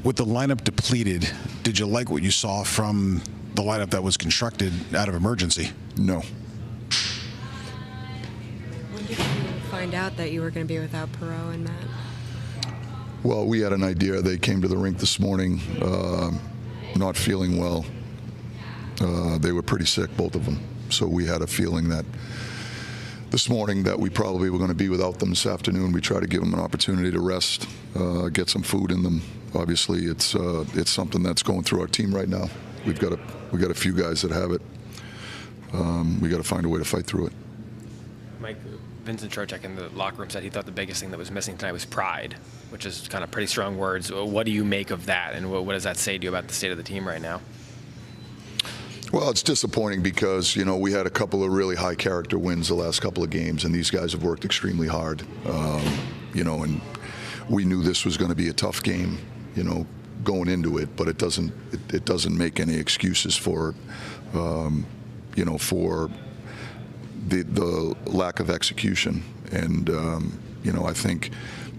With the lineup depleted, did you like what you saw from the lineup that was constructed out of emergency? No. When did you find out that you were going to be without Perreault and Matt? Well, we had an idea. They came to the rink this morning not feeling well. They were pretty sick, both of them. So we had a feeling that this morning that we probably were going to be without them this afternoon. We try to give them an opportunity to rest, get some food in them. Obviously, it's something that's going through our team right now. We got a few guys that have it. We got to find a way to fight through it. Mike, Vincent Trocheck in the locker room said he thought the biggest thing that was missing tonight was pride, which is kind of pretty strong words. What do you make of that, and what does that say to you about the state of the team right now? Well, it's disappointing because, you know, we had a couple of really high character wins the last couple of games, and these guys have worked extremely hard. You know, and we knew this was going to be a tough game, you know, going into it, but it doesn't make any excuses for, you know, for the lack of execution. And you know, I think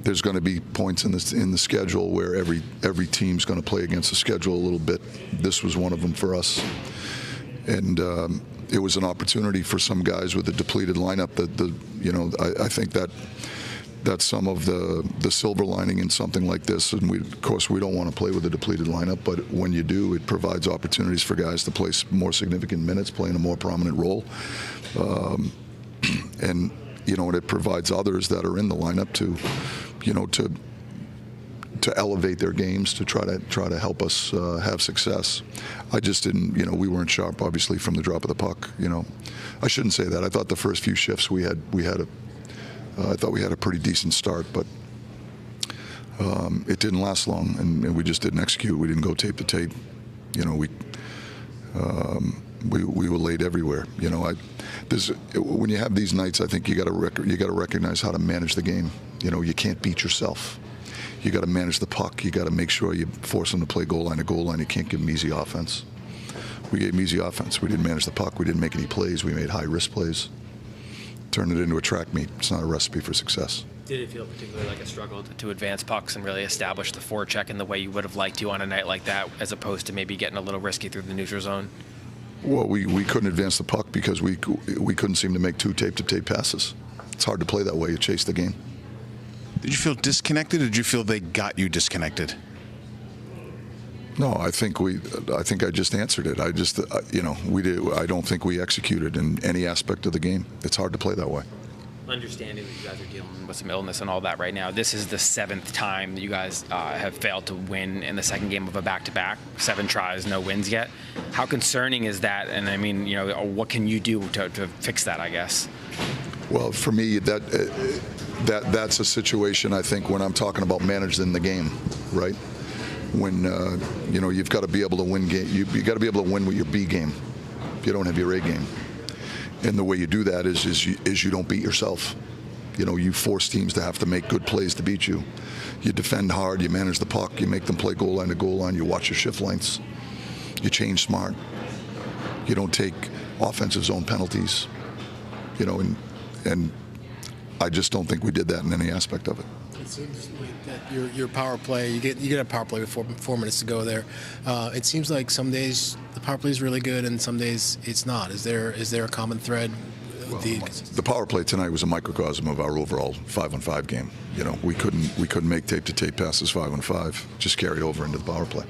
there's going to be points in the schedule where every team's going to play against the schedule a little bit. This was one of them for us. And it was an opportunity for some guys with a depleted lineup. You know, I think that's some of the silver lining in something like this. And of course, we don't want to play with a depleted lineup, but when you do, it provides opportunities for guys to play more significant minutes, play in a more prominent role, and you know, and it provides others that are in the lineup to, you know, to elevate their games, to try to help us have success. I just didn't, you know, we weren't sharp, obviously, from the drop of the puck. You know, I shouldn't say that. I thought the first few shifts I thought we had a pretty decent start, but it didn't last long, and we just didn't execute. We didn't go tape to tape. You know, we were late everywhere. You know, when you have these nights, I think you got to recognize how to manage the game. You know, you can't beat yourself. You got to manage the puck. You got to make sure you force them to play goal line to goal line. You can't give them easy offense. We gave them easy offense. We didn't manage the puck. We didn't make any plays. We made high risk plays. Turned it into a track meet. It's not a recipe for success. Did it feel particularly like a struggle to advance pucks and really establish the forecheck in the way you would have liked to on a night like that, as opposed to maybe getting a little risky through the neutral zone? Well, we couldn't advance the puck because we couldn't seem to make two tape-to-tape passes. It's hard to play that way. You chase the game. Did you feel disconnected, or did you feel they got you disconnected? No, I think I just answered it. You know, I don't think we executed in any aspect of the game. It's hard to play that way. Understanding that you guys are dealing with some illness and all that right now, this is the 7th time that you guys have failed to win in the second game of a back-to-back. 7 tries, no wins yet. How concerning is that? And I mean, you know, what can you do to fix that, I guess? Well, for me, that's a situation, I think, when I'm talking about managing the game, right? When you know, you've got to be able to win game. You got to be able to win with your B game. If you don't have your A game, and the way you do that is you don't beat yourself. You know, you force teams to have to make good plays to beat you. You defend hard. You manage the puck. You make them play goal line to goal line. You watch your shift lengths. You change smart. You don't take offensive zone penalties. You know, and I just don't think we did that in any aspect of it. It seems like that your power play, you get a power play with 4 minutes to go there. It seems like some days the power play is really good and some days it's not. Is there a common thread? Well, the power play tonight was a microcosm of our overall 5-on-5 game. You know, we couldn't make tape-to-tape passes 5-on-5. Just carried over into the power play.